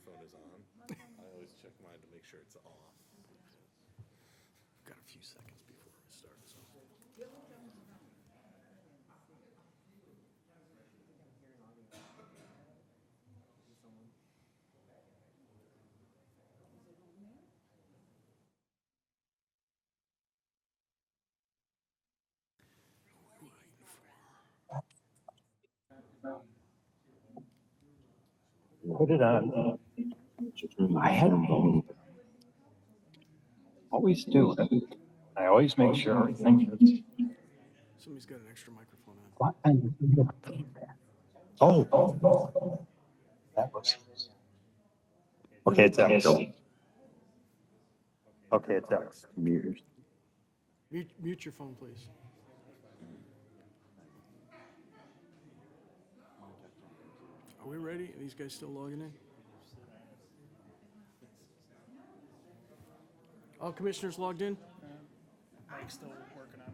microphone is on. I always check mine to make sure it's off. Got a few seconds before we start, so. Put it on. I had them. Always do. I always make sure everything is. Somebody's got an extra microphone on. What kind of feedback? Oh. That was. Okay, it's X. Okay, it's X. Meters. Mute your phone, please. Are we ready? Are these guys still logging in? All commissioners logged in? Mike's still working on it.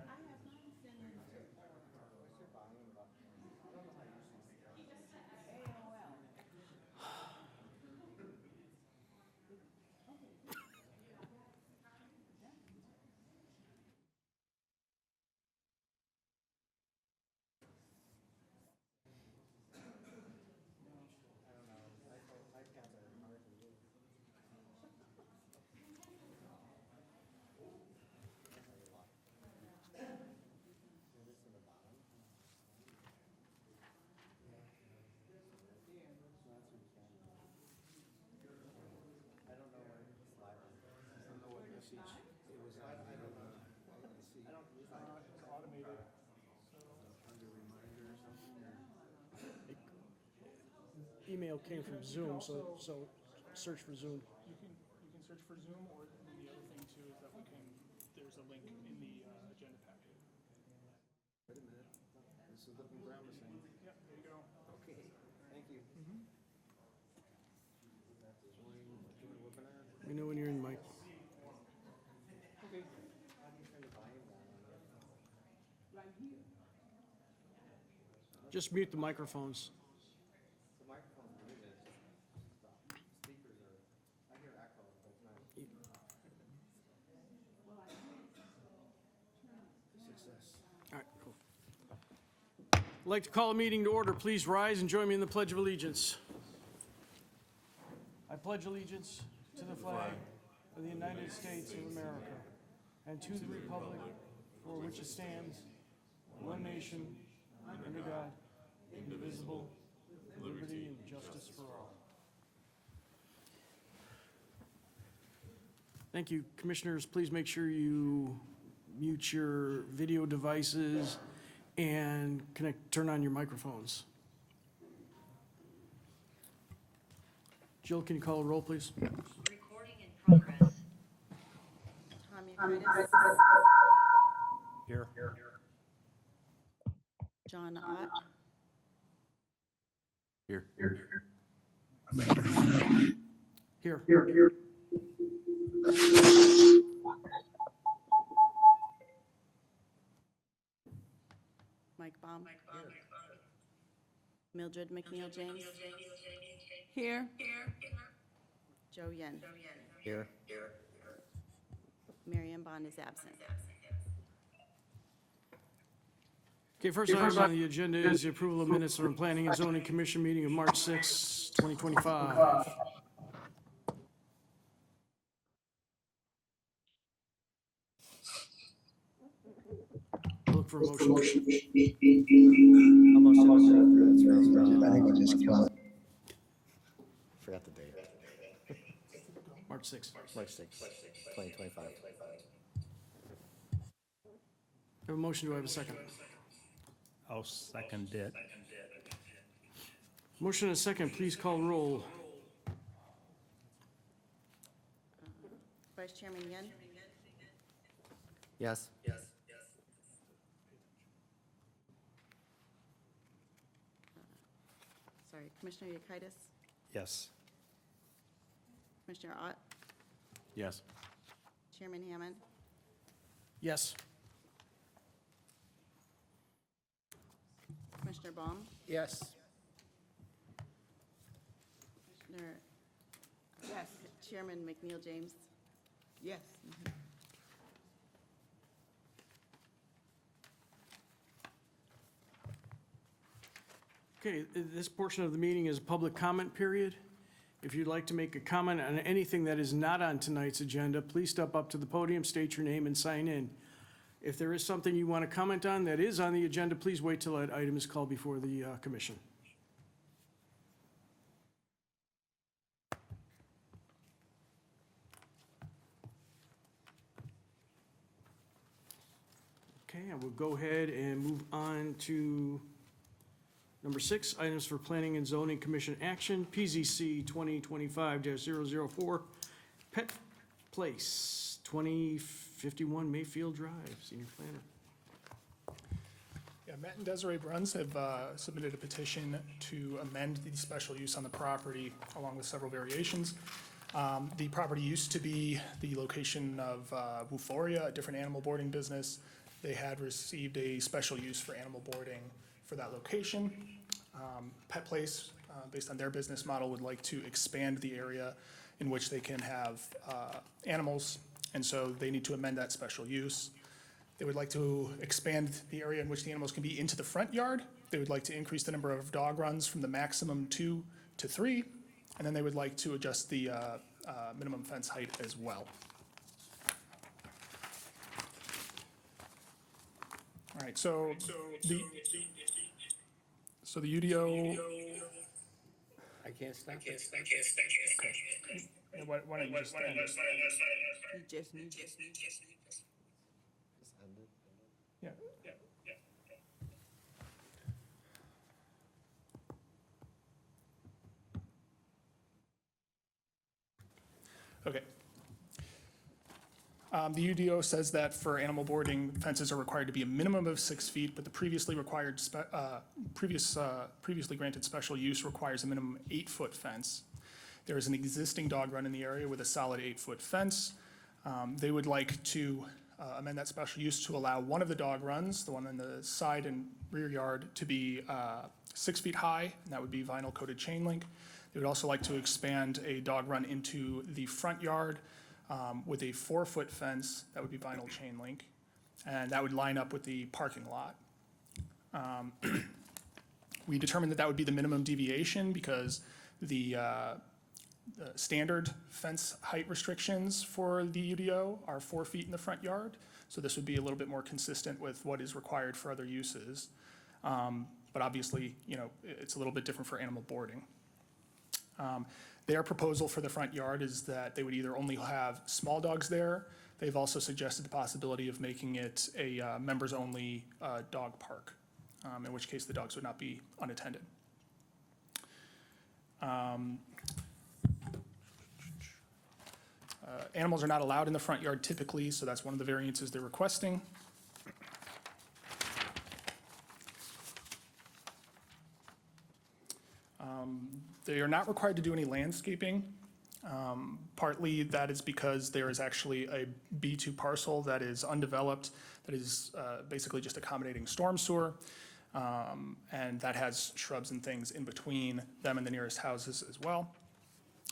Email came from Zoom, so search for Zoom. You can search for Zoom, or the other thing too is that there's a link in the agenda packet. Wait a minute, this is looking promising. Yep, there you go. Okay, thank you. Join webinar. Let me know when you're in, Mike. Okay. How do you turn the volume down on that? Just mute the microphones. The microphone's muted, it's just the speakers are, I hear echo, but it's not. Success. All right, cool. I'd like to call a meeting to order. Please rise and join me in the Pledge of Allegiance. I pledge allegiance to the flag of the United States of America and to the republic for which it stands, one nation, under God, indivisible, with liberty and justice for all. Thank you. Commissioners, please make sure you mute your video devices and turn on your microphones. Jill, can you call a roll, please? Recording in progress. Tom Euclides. Here. John Ott. Here. Mike Baum. Mildred McNeil James. Here. Joe Yen. Here. Marion Bond is absent. Okay, first item on the agenda is the approval of minutes from Planning and Zoning Commission meeting of March 6, 2025. Look for a motion. Almost I think we just forgot the date. March 6. March 6th, 2025. Have a motion, do I have a second? I'll second it. Motion and a second, please call roll. Vice Chairman Yen. Yes. Sorry, Commissioner Euclides. Yes. Commissioner Ott. Yes. Chairman Hammond. Yes. Commissioner Baum. Yes. Commissioner Yes. Chairman McNeil James? Yes. Okay, this portion of the meeting is a public comment period. If you'd like to make a comment on anything that is not on tonight's agenda, please step up to the podium, state your name, and sign in. If there is something you want to comment on that is on the agenda, please wait till that item is called before the commission. Okay, I will go ahead and move on to number 6, items for Planning and Zoning Commission action, PZC 2025-004, Pet Place, 2051 Mayfield Drive, Senior Planner. Yeah, Matt and Desiree Bruns have submitted a petition to amend the special use on the property along with several variations. The property used to be the location of Wuforia, a different animal boarding business. They had received a special use for animal boarding for that location. Pet Place, based on their business model, would like to expand the area in which they can have animals, and so they need to amend that special use. They would like to expand the area in which the animals can be into the front yard. They would like to increase the number of dog runs from the maximum 2 to 3, and then they would like to adjust the minimum fence height as well. All right, so the UDO. I can't stop it. Yeah, why don't you just end it? You just need. Just end it. Yeah. Okay. The UDO says that for animal boarding, fences are required to be a minimum of 6 feet, but the previously granted special use requires a minimum 8-foot fence. There is an existing dog run in the area with a solid 8-foot fence. They would like to amend that special use to allow one of the dog runs, the one in the side and rear yard, to be 6 feet high, and that would be vinyl coated chain link. They would also like to expand a dog run into the front yard with a 4-foot fence that would be vinyl chain link, and that would line up with the parking lot. We determined that that would be the minimum deviation because the standard fence height restrictions for the UDO are 4 feet in the front yard, so this would be a little bit more consistent with what is required for other uses. But obviously, you know, it's a little bit different for animal boarding. Their proposal for the front yard is that they would either only have small dogs there. They've also suggested the possibility of making it a members-only dog park, in which case the dogs would not be unattended. Animals are not allowed in the front yard typically, so that's one of the variances they're requesting. They are not required to do any landscaping. Partly that is because there is actually a B2 parcel that is undeveloped, that is basically just accommodating storm sewer, and that has shrubs and things in between them and the nearest houses as well.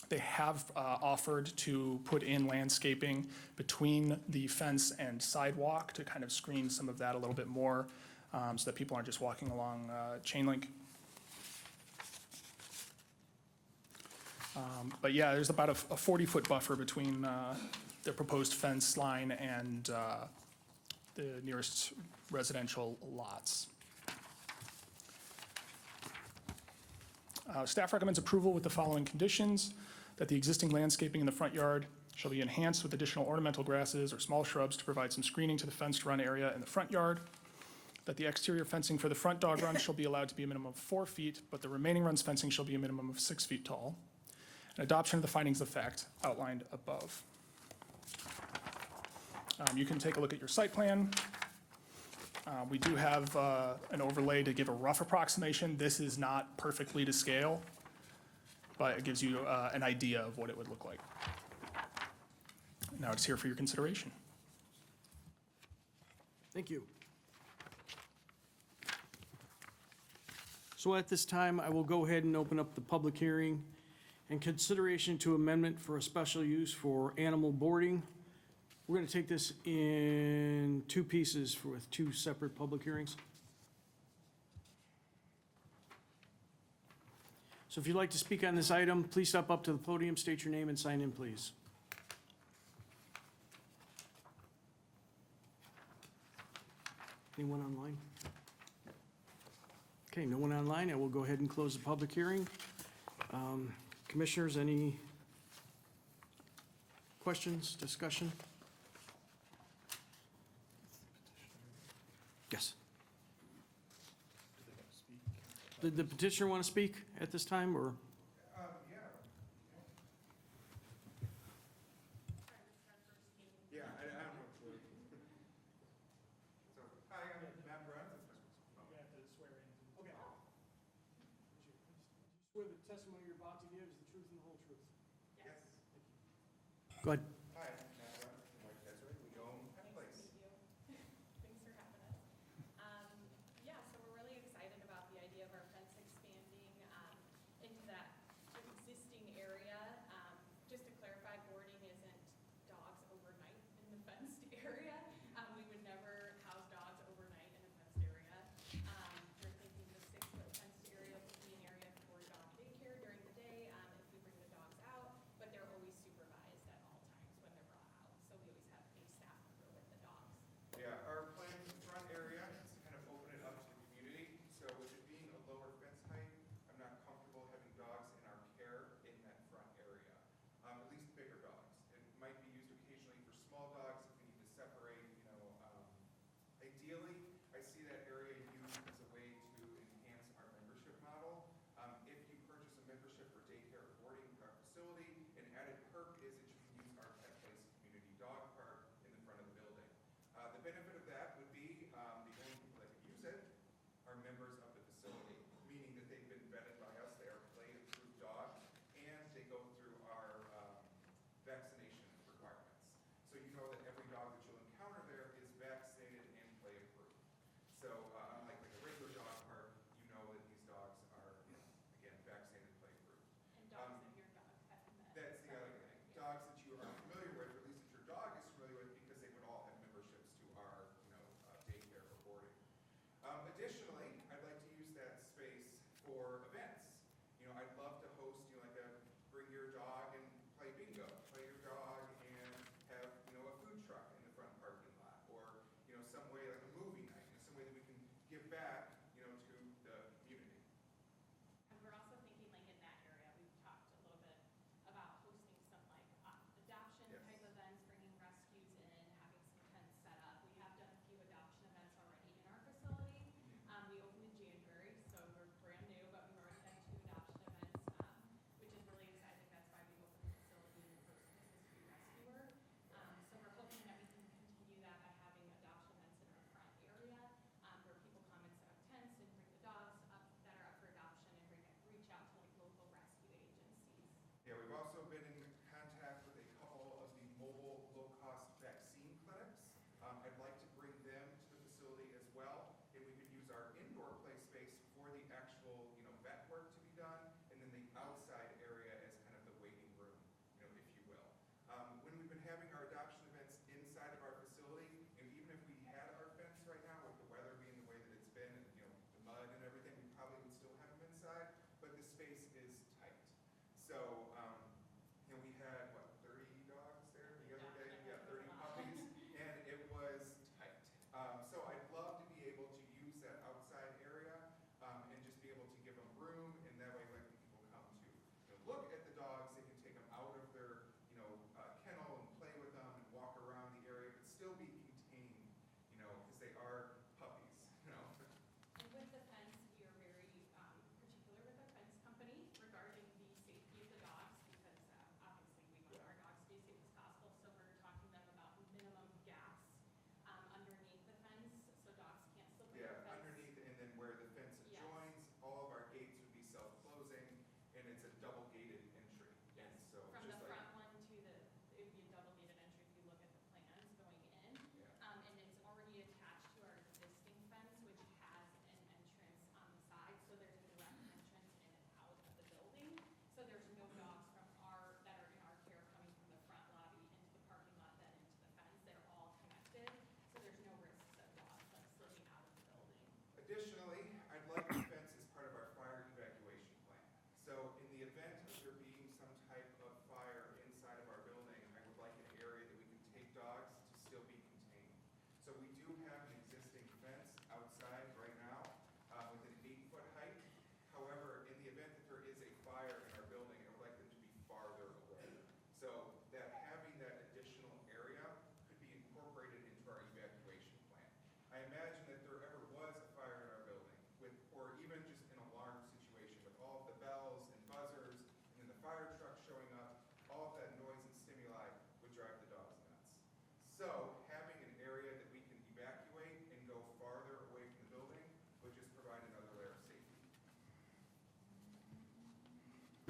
They have offered to put in landscaping between the fence and sidewalk to kind of screen some of that a little bit more, so that people aren't just walking along chain link. But yeah, there's about a 40-foot buffer between the proposed fence line and the nearest residential lots. Staff recommends approval with the following conditions: that the existing landscaping in the front yard shall be enhanced with additional ornamental grasses or small shrubs to provide some screening to the fenced run area in the front yard; that the exterior fencing for the front dog run shall be allowed to be a minimum of 4 feet, but the remaining run's fencing shall be a minimum of 6 feet tall; and adoption of the findings of fact outlined above. You can take a look at your site plan. We do have an overlay to give a rough approximation. This is not perfectly to scale, but it gives you an idea of what it would look like. Now it's here for your consideration. Thank you. So at this time, I will go ahead and open up the public hearing. and consideration to amendment for a special use for animal boarding. We're going to take this in two pieces with two separate public hearings. So if you'd like to speak on this item, please step up to the podium, state your name, and sign in, please. Anyone online? Okay, no one online. I will go ahead and close the public hearing. Commissioners, any questions, discussion? Yes. Did the petitioner want to speak at this time, or? Yeah, I don't know. So, hi, I'm Matt Bruns. You have to swear in. Okay. Swear the testimony you're about to give is the truth and the whole truth. Yes. Go ahead. Hi, I'm Matt Bruns, Mike Desiree. We own that place. Thanks for having us. Yeah, so we're really excited about the idea of our fence expanding into that existing area. Just to clarify, boarding isn't dogs overnight in the fenced area. We would never house dogs overnight in a fenced area. We're thinking the 6-foot fenced area would be an area for dog daycare during the day if we bring the dogs out, but they're always supervised at all times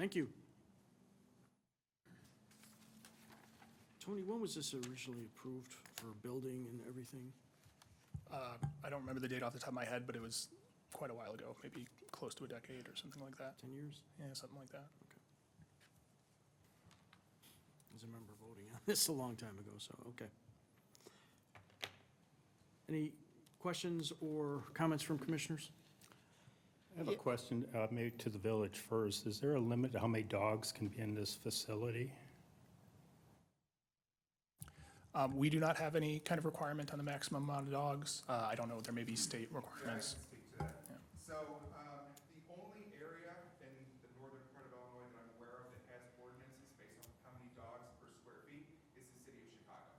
Thank you. Tony, when was this originally approved for building and everything? I don't remember the date off the top of my head, but it was quite a while ago, maybe close to a decade or something like that. 10 years? Yeah, something like that. I remember voting on this a long time ago, so, okay. Any questions or comments from commissioners? I have a question, maybe to the village first. Is there a limit to how many dogs can be in this facility? We do not have any kind of requirement on the maximum amount of dogs. I don't know, there may be state Yeah, I requirements. can speak to that. So, the only area in the northern part of Illinois that I'm aware of that has ordinances based on how many dogs per square feet is the city of Chicago.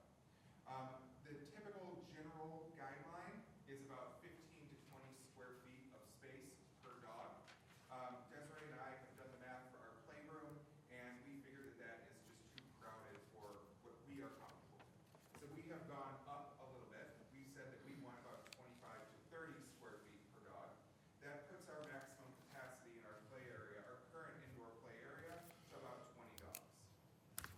The typical general guideline is about 15 to 20 square feet of space per dog. Desiree and I have done the math for our playroom, and we figured that that is just too crowded for what we are comfortable with. So we have gone up a little bit. We said that we want about 25 to 30 square feet per dog. That puts our maximum capacity in our play area, our current indoor play area, to about 20 dogs.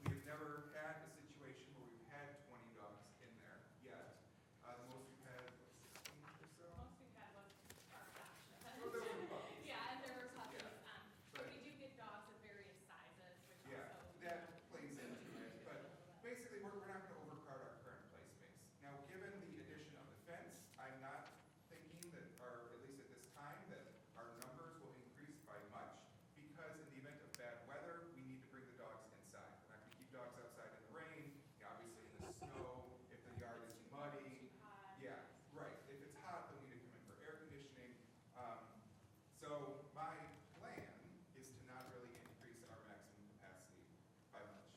We have never had a situation where we've had 20 dogs in there yet. The most we've had, what, 16 or so? Most we've had was our adoption. Oh, those were puppies. Yeah, and there were puppies, Yeah. but But- we do get dogs of various sizes, which Yeah, also. that plays into it, but basically, we're not gonna overcrowd our current play space. Now, given the addition of the fence, I'm not thinking that, or at least at this time, that our numbers will increase by much, because in the event of bad weather, we need to bring the dogs inside. We're not gonna keep dogs outside in the rain, obviously in the snow, if the yard is muddy. Yeah, right, if it's hot, they'll need to come in for air conditioning. So my plan is to not really increase our maximum capacity by much.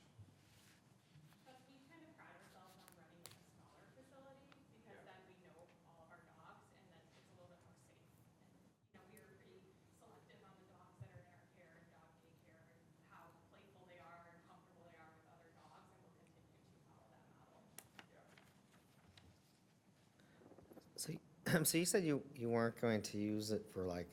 But we kind of pride ourselves on running a smaller facility, because Yeah. then we know all of our dogs, and then it's a little bit more safe. And, we are pretty selective on the dogs that are in our care and dog daycare, and how playful they are and comfortable they are with other dogs, and we'll continue to follow that model. Yeah. So, so you said you weren't going to use it for like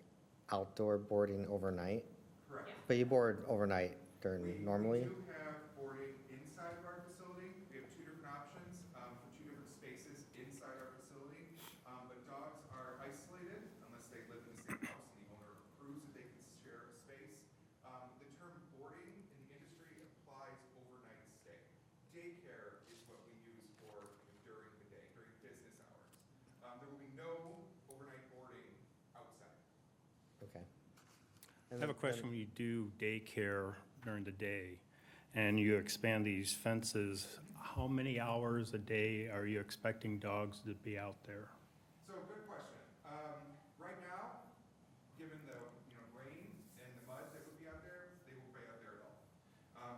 outdoor boarding overnight, Correct. but you board overnight during normally? We do have boarding inside of our facility. We have two different options, for two different spaces inside our facility. But dogs are isolated unless they live in the same house and the owner approves that they can share a space. The term boarding in the industry applies overnight stay. Daycare is what we use for during the day, during business hours. There will be no overnight boarding outside. Okay. I have a question. When you do daycare during the day and you expand these fences, how many hours a day are you expecting dogs to be out there? So, good question. Right now, given the, rain and the mud that would be out there, they will be out there at all.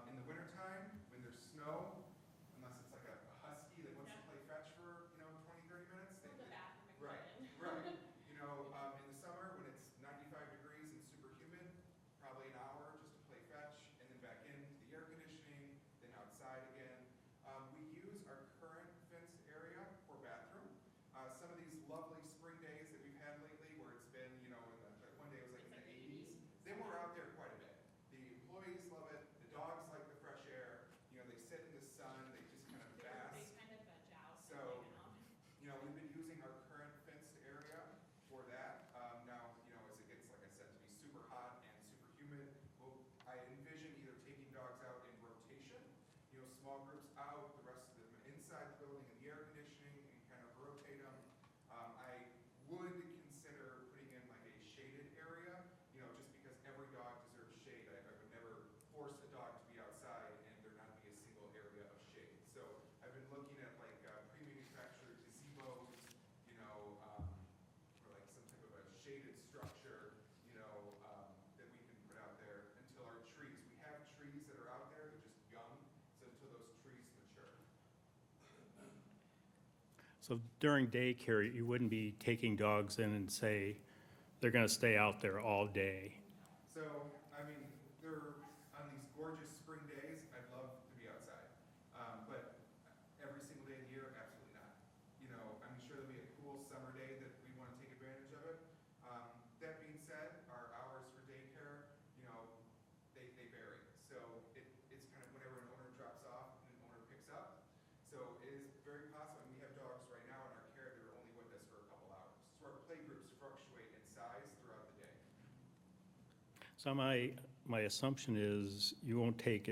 In the wintertime, when there's snow, unless it's like a husky that wants to play fetch for, 20, 30 minutes. From the bathroom and Right, come in. right. In the summer, when it's 95 degrees and super humid, probably an hour just to play fetch, and then back into the air conditioning, then outside again. We use our current fenced area for bathroom. Some of these lovely spring days that we've had lately, where it's been, one day it was like in the 80s, then we're out there quite a bit. The employees love it, the dogs like the fresh air, they sit in the sun, they just kind of They bask. kind of veg out and So, hang out. We've been using our current fenced area for that. Now, as it gets, like I said, to be super hot and super humid, I envision either taking dogs out in rotation, small groups out, the rest of them inside the building in the air conditioning, and kind of rotate them. I would consider putting in like a shaded area, just because every dog deserves shade. I would never force a dog to be outside and there not be a single area of shade. So I've been looking at like pre-manufactured gazebos, or like some type of a shaded structure, that we can put out there until our trees. We have trees that are out there, they're just young, so until those trees mature. So during daycare, you wouldn't be taking dogs in and say, they're gonna stay out there all day. So, they're, on these gorgeous spring days, I'd love to be outside. But every single day of the year, absolutely not. I'm sure there'll be a cool summer day that we want to take advantage of it. That being said, our hours for daycare, they So my assumption is you won't take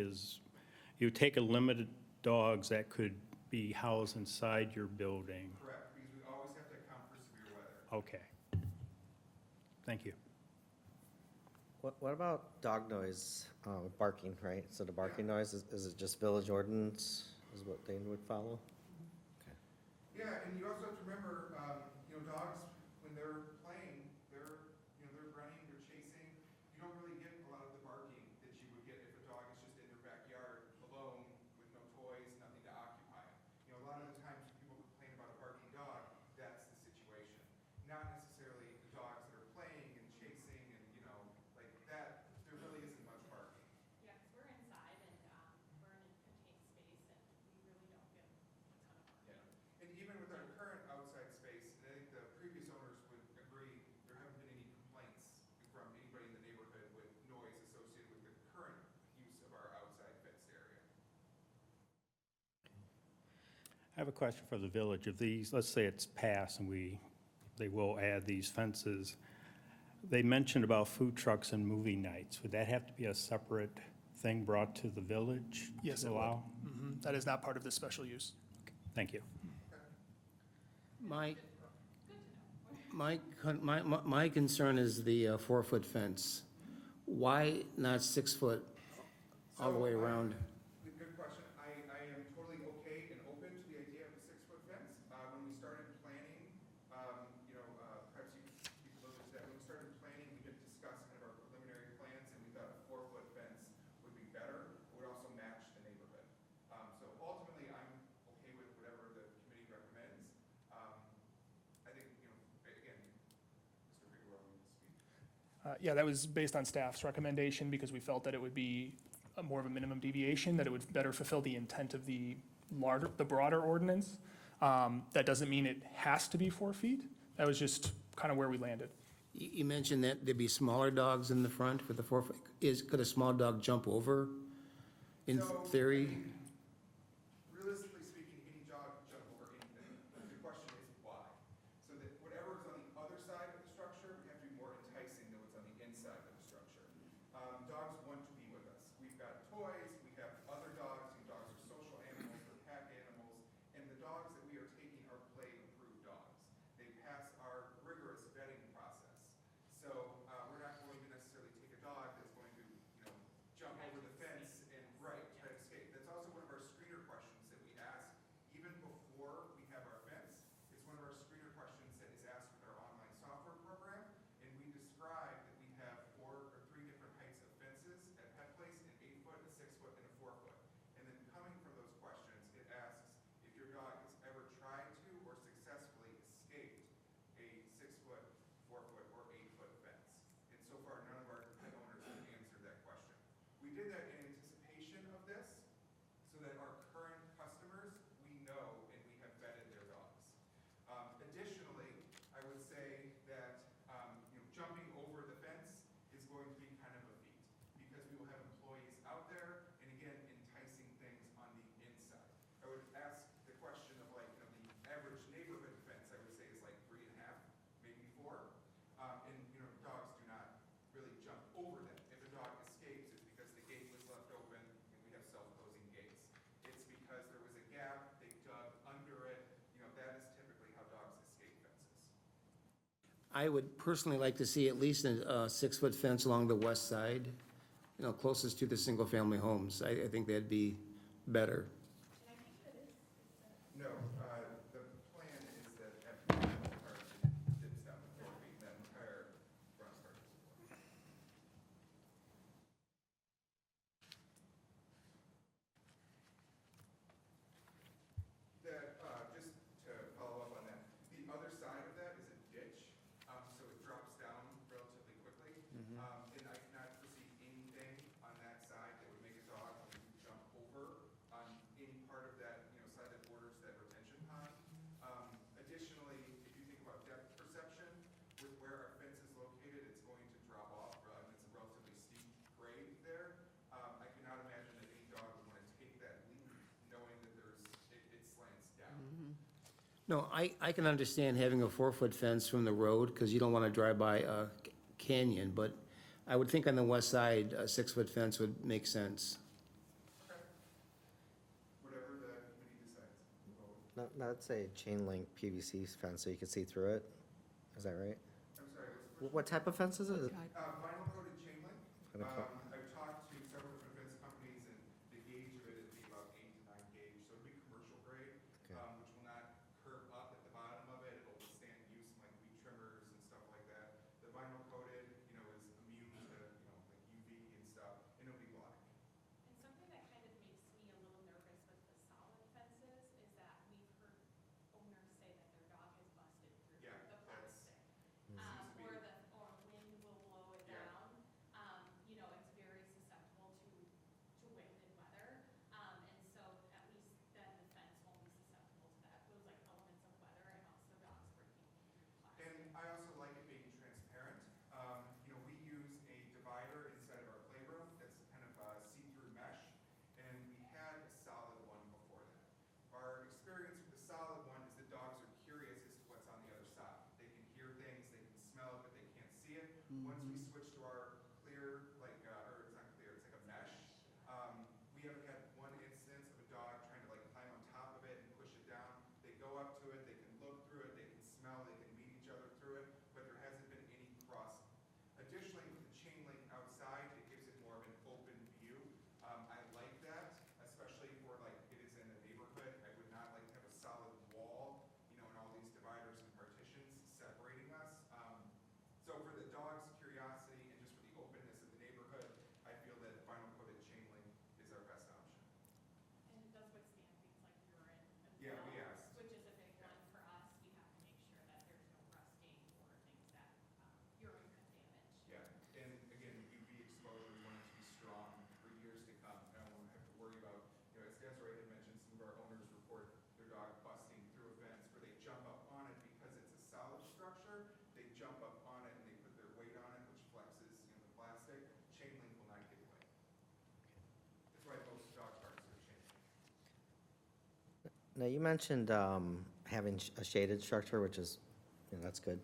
you take a limited dogs that could be housed inside your building. Correct, because we always have to account for severe weather. Okay. Thank you. What about dog noise, barking, right? So the barking noise, is it just village ordinance is what they would follow? Yeah, and you also have to remember, dogs, when they're playing, they're running, they're chasing. You don't really get a lot of the barking that you would get if a dog is just in their backyard alone with no toys, nothing to occupy it. A lot of the times when people complain about a barking dog, that's the situation. Not necessarily the dogs that are playing and chasing and, like that, there really isn't much barking. Yeah, because we're inside and we're in a contained space and we really don't get a ton of Yeah, barking. and even with our current outside space, and I think the previous owners would agree, there haven't been any complaints from anybody in the neighborhood with noise associated with the current use of our outside fenced area. I have a question for the village. If these, let's say it's passed and they will add these fences, they mentioned about food trucks and movie nights. Would that have to be a separate thing brought to the village? Yes, to it would. allow? That is not part of this special use. Thank you. My concern is the 4-foot fence. Why not 6 foot all the way around? Good question. I am totally okay and open to the idea of a 6-foot fence. When we started planning, perhaps you could speak a little bit to that. When we started planning, we did discuss kind of our preliminary plans, and we thought a 4-foot fence would be better. It would also match the neighborhood. So ultimately, I'm okay with whatever the committee recommends. I think, again, Mr. Figueroa needs to speak. Yeah, that was based on staff's recommendation because we felt that it would be more of a minimum deviation, that it would better fulfill the intent of the broader ordinance. That doesn't mean it has to be 4 feet. That was just kind of where we landed. You mentioned that there'd be smaller dogs in the front with the 4 foot. Could a small dog jump over in theory? Realistically speaking, any dog can jump over anything. The question is why. So that whatever is on the other side of the structure would have to be more enticing than what's on the inside of the structure. Dogs want to be with us. We've got toys, we have other dogs, and dogs are social animals, they're pack animals, and the dogs that we are taking are play-approved dogs. They pass our rigorous vetting process. So we're not going to necessarily take a dog that's going to, jump over the fence and try to escape. That's also one of our screener questions that we ask even before we have our fence. It's one of our screener questions that is asked with our online software program, and we describe that we have 3 different heights of fences at Pet Place: an 8-foot, a 6-foot, and a 4-foot. And then coming from those questions, it asks if your dog has ever tried to or successfully escaped a 6-foot, 4-foot, or 8-foot fence. And so far, none of our pet owners have answered that question. We did that in anticipation of this, so that our current customers, we know and we have vetted their dogs. Additionally, I would say that jumping over the fence is going to be kind of a feat, because we will have employees out there, and again, enticing things on the inside. I would ask the question of the average neighborhood fence, I would say, is like 3.5, maybe 4. And dogs do not really jump over them. If a dog escapes, it's because the gate was left open and we have self-closing gates. It's because there was a gap, they dug under it. That is typically how dogs escape fences. I would personally like to see at least a 6-foot fence along the west side, closest to the single-family homes. I think that'd be better. No, the plan is that after the car dips down to 4 feet, that entire front part is 4. Just to follow up on that, the other side of that is a ditch, so it drops down relatively quickly. And I cannot foresee anything on that side that would make a dog want to jump over on any part of that, side that borders that retention pond. Additionally, if you think about depth perception, with where our fence is located, it's going to drop off. It's a relatively steep grade there. I cannot imagine that any dog would want to take that leap, knowing that it slants down. No, I can understand having a 4-foot fence from the road because you don't want to drive by a canyon, but I would think on the west side, a 6-foot fence would make sense. Okay. Whatever the committee decides. No, that's a chain link PVC fence, so you can see through it. Is that right? I'm sorry, what's the question? What type of fence is it? Vinyl coated chain link. Vinyl coat. I've talked to several different fence companies, and the gauge of it would be about 8 to 9 gauge, so it'll be commercial grade, Okay. which will not curve up at the bottom of it. It'll withstand use in like weed trimmers and stuff like that. The vinyl coated, is immune to, like UV and stuff, and it'll be black. And something that kind of makes me a little nervous with the solid fences is that we've heard owners say that their dog has busted through Yeah, the that's- plastic. Seems to be- Or wind will blow it Yeah. down. It's very susceptible to wind and weather. And so at least then the fence won't be susceptible to that, those like elements of weather and also dogs breaking through plastic. And I also like it being transparent. We use a divider inside of our playroom that's kind of see-through mesh, and we had a solid one before that. Our experience with the solid one is the dogs are curious as to what's on the other side. They can hear things, they can smell it, but they can't see it. Once we switch to our clear, or it's not clear, it's like a mesh, we haven't had one instance of a dog trying to like climb on top of it and push it down. They go up to it, they can look through it, they can smell, they can meet each other through it, but there hasn't been any crossing. Additionally, with the chain link outside, it gives it more of an open view. I like that, especially for like it is in a neighborhood. I would not like to have a solid wall, and all these dividers and partitions separating us. So for the dog's curiosity and just for the openness of the neighborhood, I feel that vinyl coated chain link is our best option. And it does withstand things like urine as Yeah, well, we asked. which is a big one for us. We have to make sure that there's no rusting or things that urine could damage. Yeah, and again, UV exposure, we want it to be strong for years to come. I don't want to have to worry about, as Desiree had mentioned, some of our owners report their dog busting through a fence where they jump up on it because it's a solid structure. They jump up on it and they put their weight on it, which flexes, the plastic. Chain link will not give way. That's why most dog parks are chain link. Now, you mentioned having a shaded structure, which is, that's good.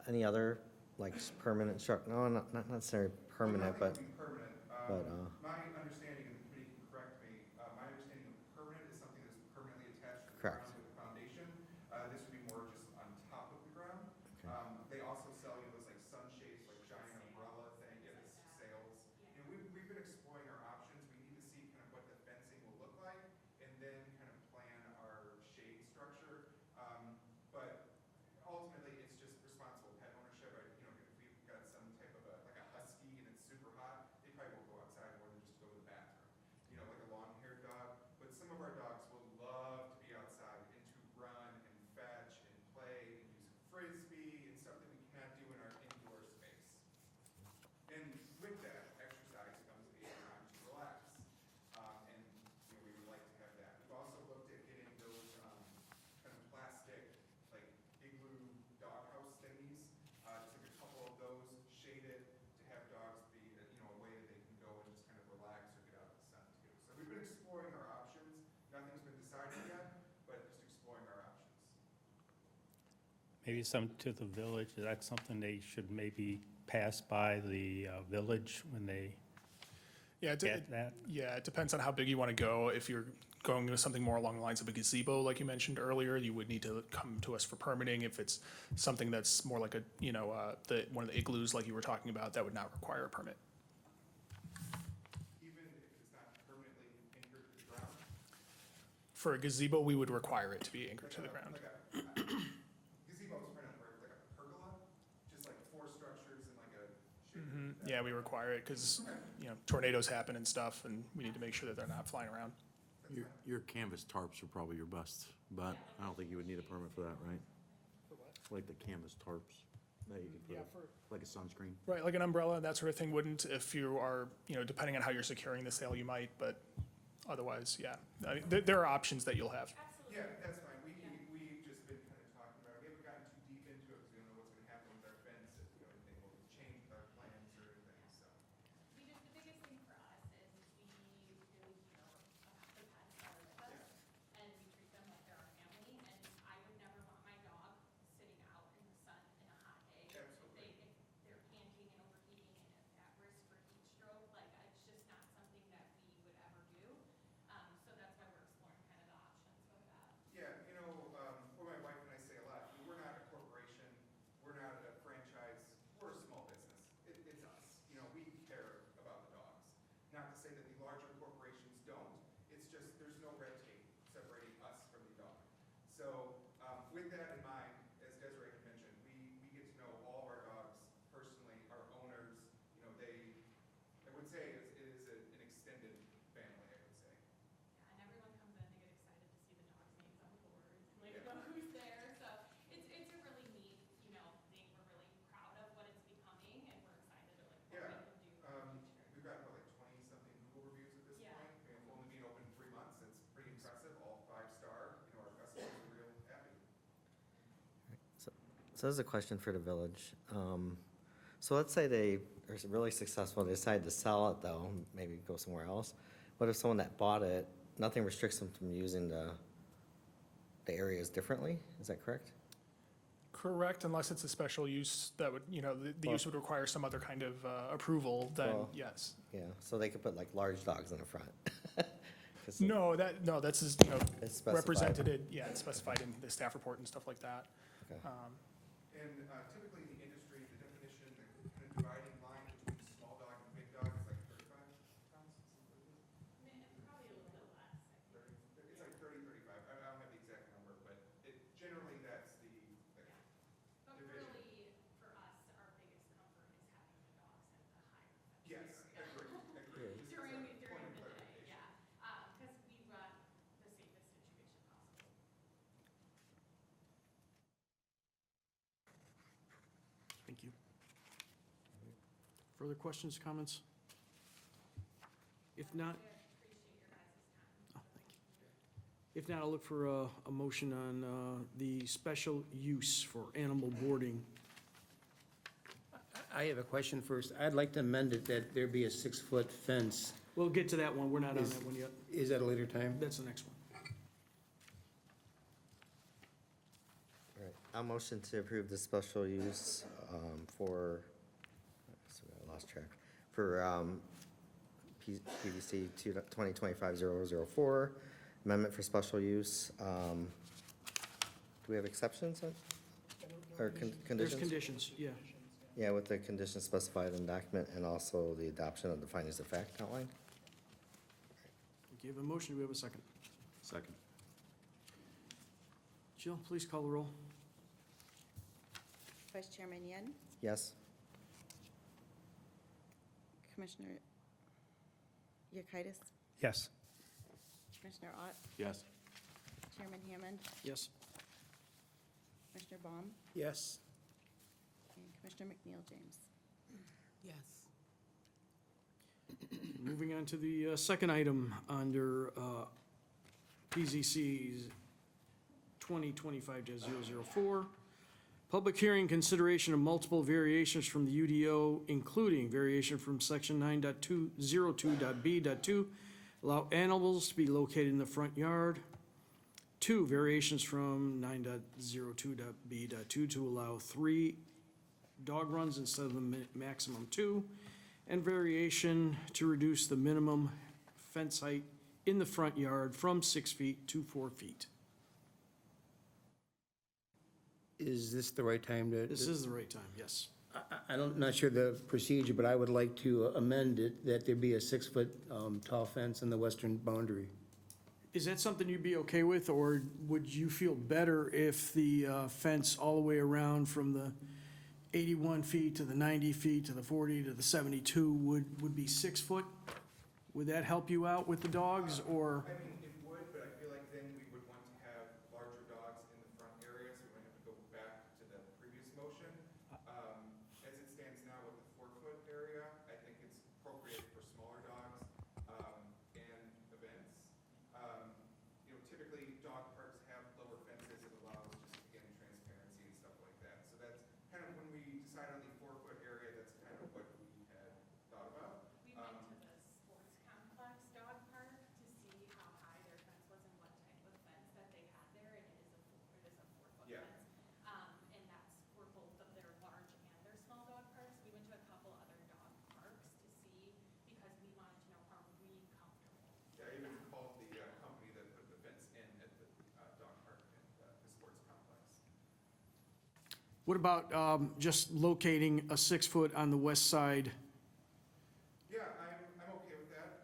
Any other, like, permanent structure? No, not necessarily permanent, Well, but, nothing will be permanent. but, My understanding, and the committee can correct me, my understanding of permanent is something that's permanently attached to the Correct. ground with a foundation. This would be more just on top of the ground. Okay. They also sell those like sunshades, like giant umbrella thing, sails. We've been exploring our options. We need to see kind of what the fencing will look like and then kind of plan our shade structure. But ultimately, it's just responsible pet ownership. If we've got some type of like a husky and it's super hot, they probably won't go outside more than just go to the bathroom. Like a long-haired dog. But some of our dogs will love to be outside and to run and fetch and play and use frisbee and stuff that we cannot do in our indoor space. And with that, exercise comes a time to relax. And we would like to have that. We've also looked at getting those kind of plastic, like igloo doghouse thingies. Took a couple of those, shaded to have dogs be, a way that they can go and just kind of relax or get out in the sun too. So we've been exploring our options. Nothing's been decided yet, but just exploring our options. Maybe some to the village, is that something they should maybe pass by the village when they Yeah, get that? Yeah, it depends on how big you want to go. If you're going to something more along the lines of a gazebo, like you mentioned earlier, you would need to come to us for permitting. If it's something that's more like one of the igloos like you were talking about, that would not require a permit. Even if it's not permanently anchored to the ground. For a gazebo, we would require it to be anchored to the ground. Like gazebo is right on where it's like a pergola, just like 4 structures and like a shape. Yeah, we require it because, tornadoes happen and stuff, and we need to make sure that they're not flying around. Your canvas tarps are probably your best, but I don't think you would need a permit for that, right? Like the canvas tarps that you could put, like a sunscreen. Right, like an umbrella, that sort of thing wouldn't. If you are, depending on how you're securing the sail, you might, but otherwise, yeah. I mean, there are options that you'll have. Absolutely. Yeah, that's fine. We've just been kind of talking about it. We haven't gotten too deep into it because we don't know what's going to happen with our fence, if anything will change with our plans or anything, so. The biggest thing for us is we really care about the pets that are with us, and we treat them like they're our family, and I would never want my dog sitting out in the sun in a hot day. Absolutely. If they're panting and overheating So this is a question for the village. So let's say they are really successful, they decide to sell it though, maybe go somewhere else. What if someone that bought it, nothing restricts them from using the areas differently? Is that correct? Correct, unless it's a special use that would, the use would require some other kind of approval, then Well- yes. Yeah, so they could put like large dogs in the front. 'Cause No, that's, It's specified. represented, it's specified in the staff report and stuff like that. Okay. And typically in the industry, the definition, the kind of dividing line between small dog and big dog is like 35 pounds? Probably a little bit less. It's like 30, 35. I don't have the exact number, but generally that's the But division. really, for us, our biggest comfort is having the dogs at the higher fence Yes, area. agree. Just as a During point the of day, clarification. yeah, because we run the safest situation possible. Thank you. Further questions, comments? If not, Appreciate your guys' time. oh, thank you. If not, I'll look for a motion on the special use for animal boarding. I have a question first. I'd like to amend it that there be a 6-foot fence. We'll get to that one, we're not on Is- that one yet. Is that a later time? That's the next one. All right, I'll motion to approve the special use for, sorry, I lost track, for PVC 2025-004, amendment for special use. Do we have exceptions or There's conditions? conditions, yeah. Yeah, with the conditions specified in document and also the adoption of the findings of fact outlined. Okay, we have a motion, do we have a second? Second. Jill, please call the roll. Vice Chairman Yen, Yes? Commissioner Yekitis, Yes. Commissioner Ott, Yes. Chairman Hammond, Yes. Commissioner Baum, Yes. and Commissioner McNeil James. Yes. Moving on to the second item under PZC's 2025-004. Public hearing consideration of multiple variations from the UDO, including variation from section 9.202.b.2, allow animals to be located in the front yard. 2, variations from 9.02.b.2 to allow 3 dog runs instead of the maximum 2. And variation to reduce the minimum fence height in the front yard from 6 feet to 4 feet. Is this the right time to? This is the right time, yes. I'm not sure the procedure, but I would like to amend it that there be a 6-foot tall fence on the western boundary. Is that something you'd be okay with, or would you feel better if the fence all the way around from the 81 feet to the 90 feet to the 40 to the 72 would be 6 foot? Would that help you out with the dogs, or? I mean, it would, but I feel like then we would want to have larger dogs in the front area, so we might have to go back to the previous motion. As it stands now with the 4-foot area, I think it's appropriate for smaller dogs, and events. Typically, dog parks have lower fences, it allows just, again, transparency and stuff like that. So that's kind of, when we decide on the 4-foot area, that's kind of what we had thought about. We went to the sports complex dog park to see how high their fence was and what type of fence that they had there, and it is a 4-foot Yeah. fence. And that's for both of their large and their small dog parks. We went to a couple other dog parks to see, because we wanted to know, are we comfortable? Yeah, I even called the company that put the fence in at the dog park and the sports complex. What about just locating a 6-foot on the west side? Yeah, I'm okay with that.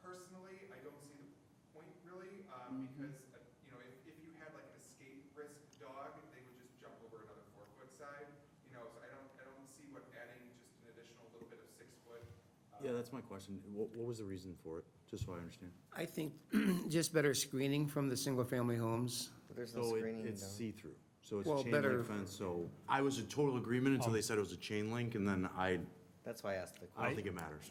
Personally, I don't see the point really, because, if you had like an escape risk dog, they would just jump over another 4-foot side, so I don't see what adding just an additional little bit of 6-foot. Yeah, that's my question. What was the reason for it? Just so I understand. I think just better screening from the single-family homes. But there's no So screening. it's though. see-through, so it's Well, a chain better- link fence, so I was in total agreement until they said it was a chain link, and then I That's why I asked the don't question. think it matters.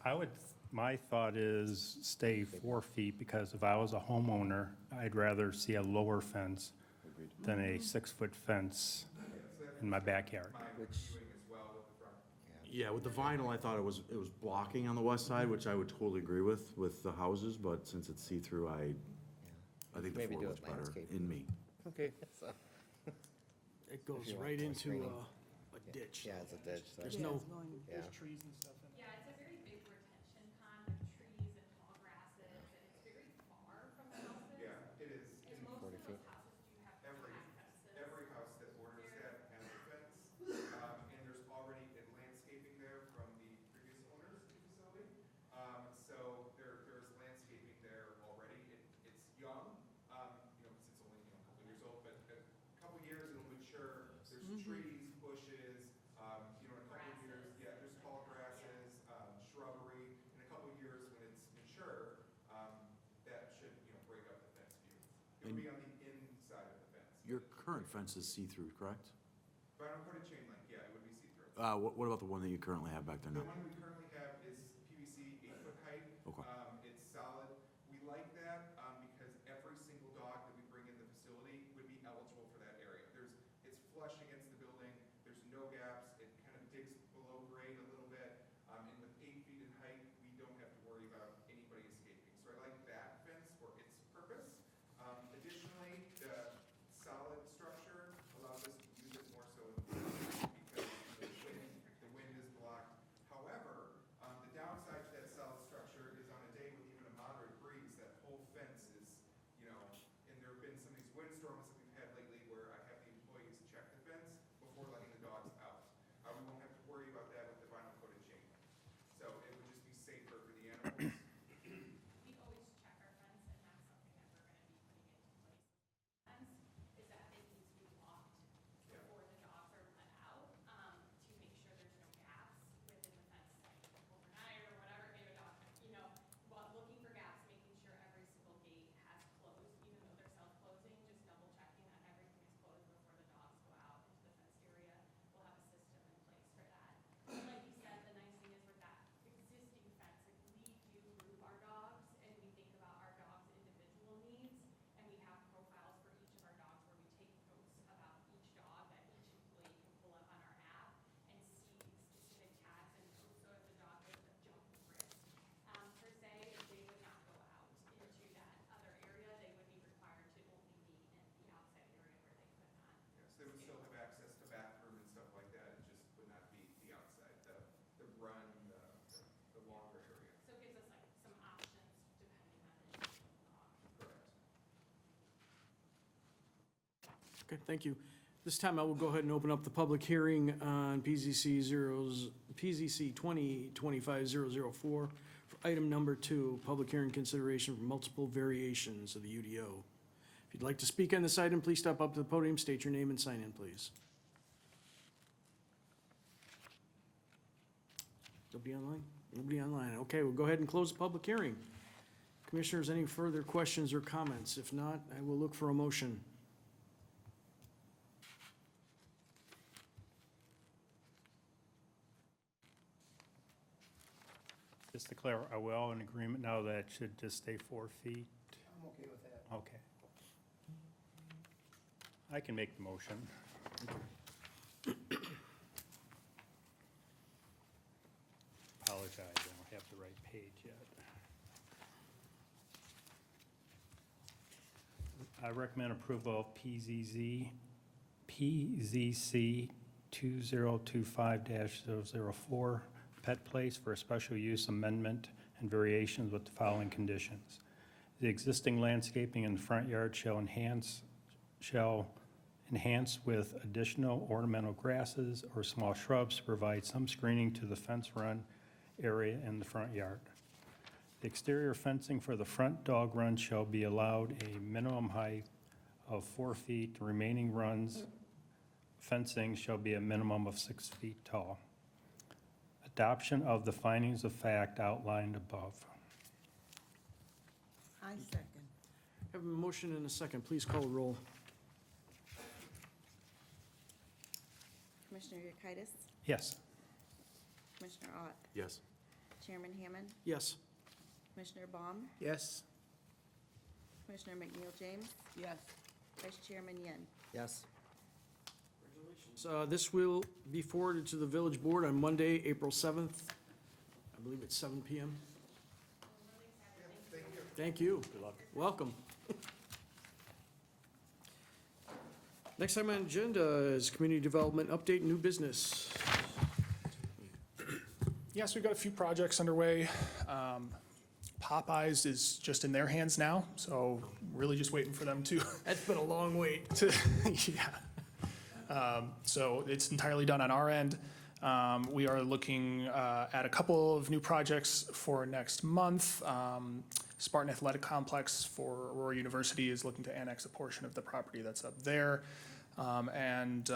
My thought is stay 4 feet, because if I was a homeowner, I'd rather see a lower fence than a 6-foot fence. So that's in my backyard. My Which- viewing as well with the front. Yeah, with the vinyl, I thought it was blocking on the west side, which I would totally agree with the houses, but since it's see-through, I think the Maybe floor do looks it better landscape. in me. Okay. It If goes you want right more into screening. a ditch. Yeah, it's a ditch, so. There's Yeah, no, it's going- Yeah. there's trees and stuff in it. Yeah, it's a very big retention pond with trees and tall grasses, and it's very far from the houses. Yeah, it is. And And most 40 of feet. those houses do have Every, fences. every house that borders that has a fence, and there's already been landscaping there from the previous owners of the facility. So there's landscaping there already. It's young, because it's only, a couple years old, but a couple years it'll mature. There's trees, bushes, in a couple of years, yeah, there's tall grasses, shrubbery. In a couple of years, when it's mature, that should, break up the fence view. It would be on the inside of the fence. Your current fence is see-through, correct? Vinyl coated chain link, yeah, it would be see-through. What about the one that you currently have back there The now? one we currently have is PVC 8-foot height. Okay. It's solid. We like that, because every single dog that we bring in the facility would be eligible for that area. It's flush against the building, there's no gaps, it kind of digs below grade a little bit. And with 8 feet in height, we don't have to worry about anybody escaping. So I like that fence for its purpose. Additionally, the solid structure allows us to use it more so in the winter because the wind is blocked. However, the downside to that solid structure is on a day with even a moderate breeze, that whole fence is, and there have been some of these windstorms that we've had lately where I have the employees check the fence before letting the dogs out. We won't have to worry about that with the vinyl coated chain link. So it would just be safer for the animals. We always check our fence, and that's something that we're gonna be putting into place. Fence is that it needs to be locked before the dogs are let out, to make sure there's no gaps within the fence, like overnight or whatever, if a dog, while looking for gaps, making sure every single gate has closed, even though they're self-closing, just double checking that everything is closed before the dogs go out into the fenced area. We'll have a system in place for that. And like you said, the nice thing is with that existing fence, like we do group our dogs, and we think about our dogs' individual needs, and we have profiles for each of our dogs where we take notes about each dog that each employee can pull up on our app and see specific tags and codes. So if the dog is a jump risk, per se, if they would not go out into that other area, they would be required to only be in the outside area where they could not. Yes, they would still have access to bathroom and stuff like that, it just would not be the outside, the run, the longer area. So it gives us like some options depending on the individual dog. Correct. Okay, thank you. This time I will go ahead and open up the public hearing on PZC 2025-004 for item number 2, public hearing consideration for multiple variations of the UDO. If you'd like to speak on this item, please step up to the podium, state your name and sign in, please. Nobody online? Nobody online. Okay, we'll go ahead and close the public hearing. Commissioners, any further questions or comments? If not, I will look for a motion. Just to clarify, are we all in agreement now that it should just stay 4 feet? I'm okay with that. Okay. I can make the motion. Apologize, I don't have the right page yet. I recommend approval of PZC 2025-004, Pet Place for a special use amendment and variations with the following conditions. The existing landscaping in the front yard shall enhance with additional ornamental grasses or small shrubs to provide some screening to the fence run area in the front yard. The exterior fencing for the front dog run shall be allowed a minimum height of 4 feet. The remaining runs fencing shall be a minimum of 6 feet tall. Adoption of the findings of fact outlined above. I second. Have a motion and a second. Please call the roll. Commissioner Yekitis, Yes. Commissioner Ott, Yes. Chairman Hammond, Yes. Commissioner Baum, Yes. Commissioner McNeil James, Yes. Vice Chairman Yin. Yes. This will be forwarded to the village board on Monday, April 7th. I believe it's 7 PM. Thank you. Good luck. Welcome. Next item on the agenda is community development update, new business. Yes, we've got a few projects underway. Popeyes is just in their hands now, so really just waiting for them to, That's been a long wait. yeah. So it's entirely done on our end. We are looking at a couple of new projects for next month. Spartan Athletic Complex for Aurora University is looking to annex a portion of the property that's up there. And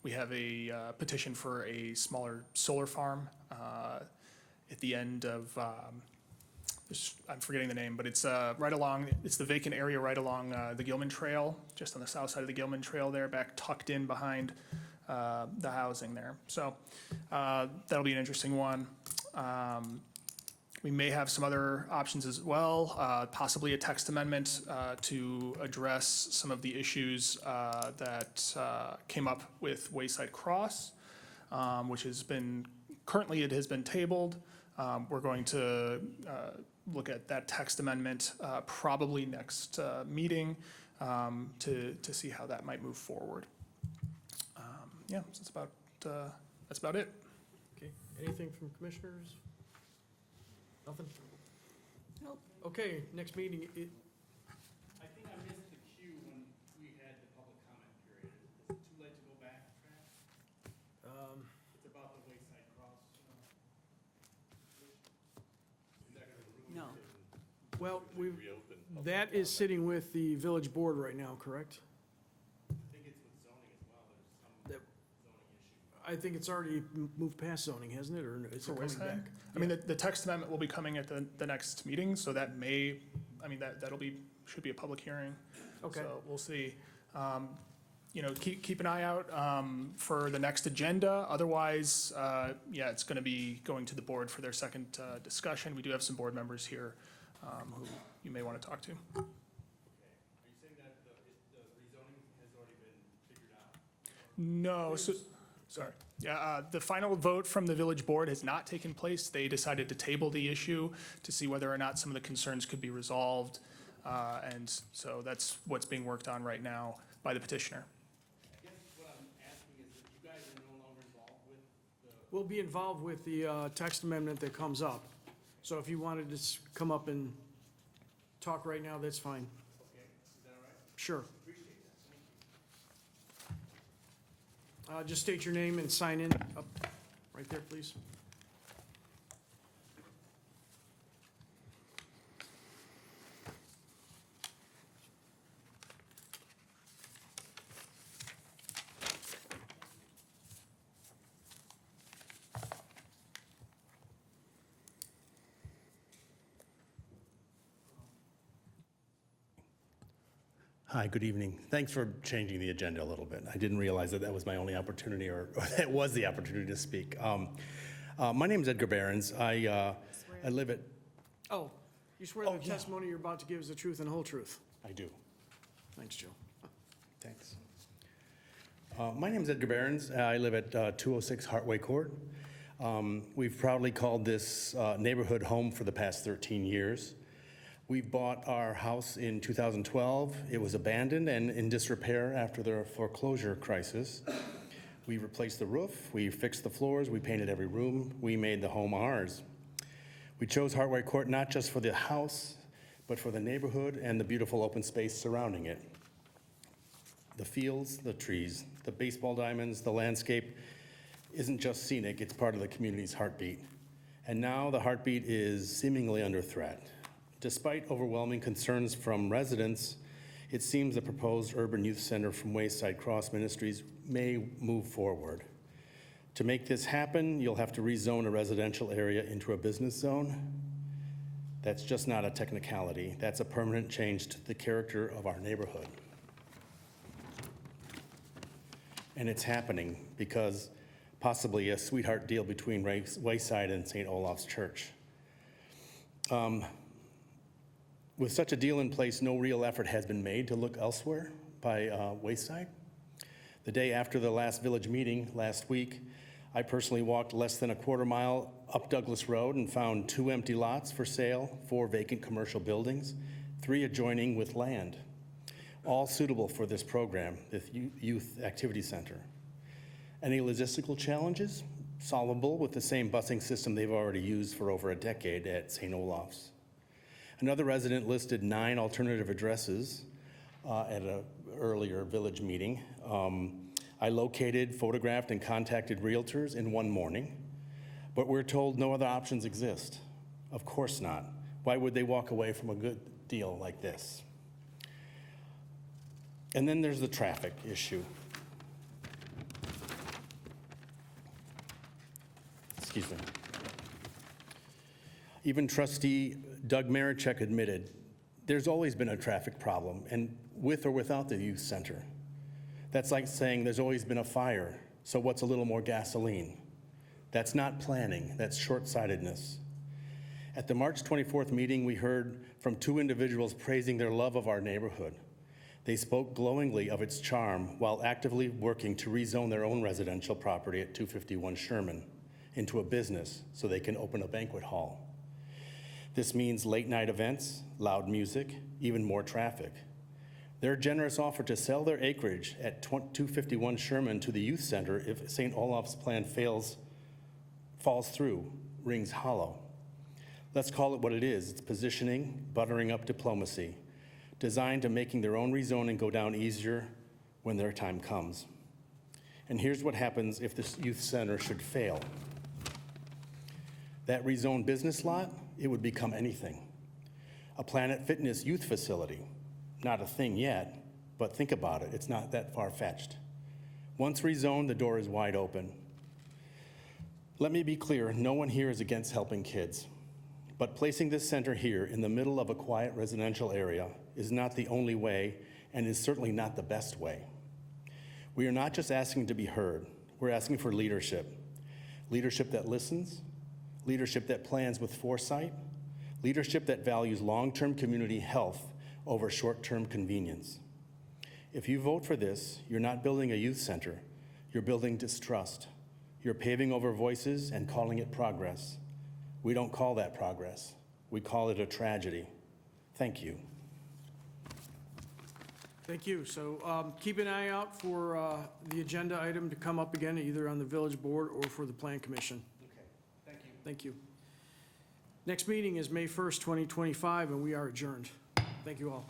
we have a petition for a smaller solar farm at the end of, I'm forgetting the name, but it's right along, it's the vacant area right along the Gilman Trail, just on the south side of the Gilman Trail there, back tucked in behind the housing there. So that'll be an interesting one. We may have some other options as well, possibly a text amendment to address some of the issues that came up with Wayside Cross, which has been, currently it has been tabled. We're going to look at that text amendment probably next meeting to see how that might move forward. Yeah, so that's about it. Okay, anything from commissioners? Nothing? Nope. Okay, next meeting, I think I missed the cue when we had the public comment period. Is it too late to go back, Trav? It's about the Wayside Cross. No. well, that is sitting with the village board right now, correct? I think it's with zoning as well. There's some zoning issue. I think it's already moved past zoning, hasn't it, or is it For coming Wayside? back? I mean, the text amendment will be coming at the next meeting, so that may, I mean, that'll be, should be a public hearing. Okay. So we'll see. You know, keep an eye out for the next agenda. Otherwise, yeah, it's going to be going to the board for their second discussion. We do have some board members here who you may want to talk to. Okay. Are you saying that the rezoning has already been figured out? No, so, sorry. Yeah, the final vote from the village board has not taken place. They decided to table the issue to see whether or not some of the concerns could be resolved. And so that's what's being worked on right now by the petitioner. I guess what I'm asking is that you guys are no longer involved with the. We'll be involved with the text amendment that comes up. So if you wanted to come up and talk right now, that's fine. Okay, is that all right? Sure. Appreciate that, thank you. Just state your name and sign in up right there, please. Hi, good evening. Thanks for changing the agenda a little bit. I didn't realize that that was my only opportunity, or that was the opportunity to speak. My name is Edgar Behrens. I live at, Oh, you swear Oh, the yeah. testimony you're about to give is the truth and the whole truth? I do. Thanks, Joe. Thanks. My name is Edgar Behrens. I live at 206 Hartway Court. We've proudly called this neighborhood home for the past 13 years. We bought our house in 2012. It was abandoned and in disrepair after the foreclosure crisis. We replaced the roof, we fixed the floors, we painted every room, we made the home ours. We chose Hartway Court not just for the house, but for the neighborhood and the beautiful open space surrounding it. The fields, the trees, the baseball diamonds, the landscape isn't just scenic, it's part of the community's heartbeat. And now the heartbeat is seemingly under threat. Despite overwhelming concerns from residents, it seems the proposed urban youth center from Wayside Cross Ministries may move forward. To make this happen, you'll have to rezone a residential area into a business zone. That's just not a technicality. That's a permanent change to the character of our neighborhood. And it's happening because possibly a sweetheart deal between Wayside and St. Olaf's Church. With such a deal in place, no real effort has been made to look elsewhere by Wayside. The day after the last village meeting last week, I personally walked less than a quarter mile up Douglas Road and found 2 empty lots for sale, 4 vacant commercial buildings, 3 adjoining with land, all suitable for this program, the Youth Activity Center. Any logistical challenges? Solvable with the same busing system they've already used for over a decade at St. Olaf's. Another resident listed 9 alternative addresses at an earlier village meeting. I located, photographed, and contacted realtors in one morning, but we're told no other options exist. Of course not. Why would they walk away from a good deal like this? And then there's the traffic issue. Excuse me. Even trustee Doug Marichek admitted there's always been a traffic problem, and with or without the youth center. That's like saying there's always been a fire, so what's a little more gasoline? That's not planning, that's short-sightedness. At the March 24th meeting, we heard from 2 individuals praising their love of our neighborhood. They spoke glowingly of its charm while actively working to rezone their own residential property at 251 Sherman into a business so they can open a banquet hall. This means late-night events, loud music, even more traffic. Their generous offer to sell their acreage at 251 Sherman to the youth center if St. Olaf's plan falls through rings hollow. Let's call it what it is. It's positioning, buttering up diplomacy, designed to making their own rezoning go down easier when their time comes. And here's what happens if this youth center should fail. That rezoned business lot, it would become anything. A Planet Fitness youth facility. Not a thing yet, but think about it. It's not that far-fetched. Once rezoned, the door is wide open. Let me be clear, no one here is against helping kids. But placing this center here in the middle of a quiet residential area is not the only way and is certainly not the best way. We are not just asking to be heard, we're asking for leadership. Leadership that listens, leadership that plans with foresight, leadership that values long-term community health over short-term convenience. If you vote for this, you're not building a youth center, you're building distrust. You're paving over voices and calling it progress. We don't call that progress. We call it a tragedy. Thank you. Thank you. So keep an eye out for the agenda item to come up again, either on the village board or for the plan commission. Okay, thank you. Thank you. Next meeting is May 1st, 2025, and we are adjourned. Thank you all.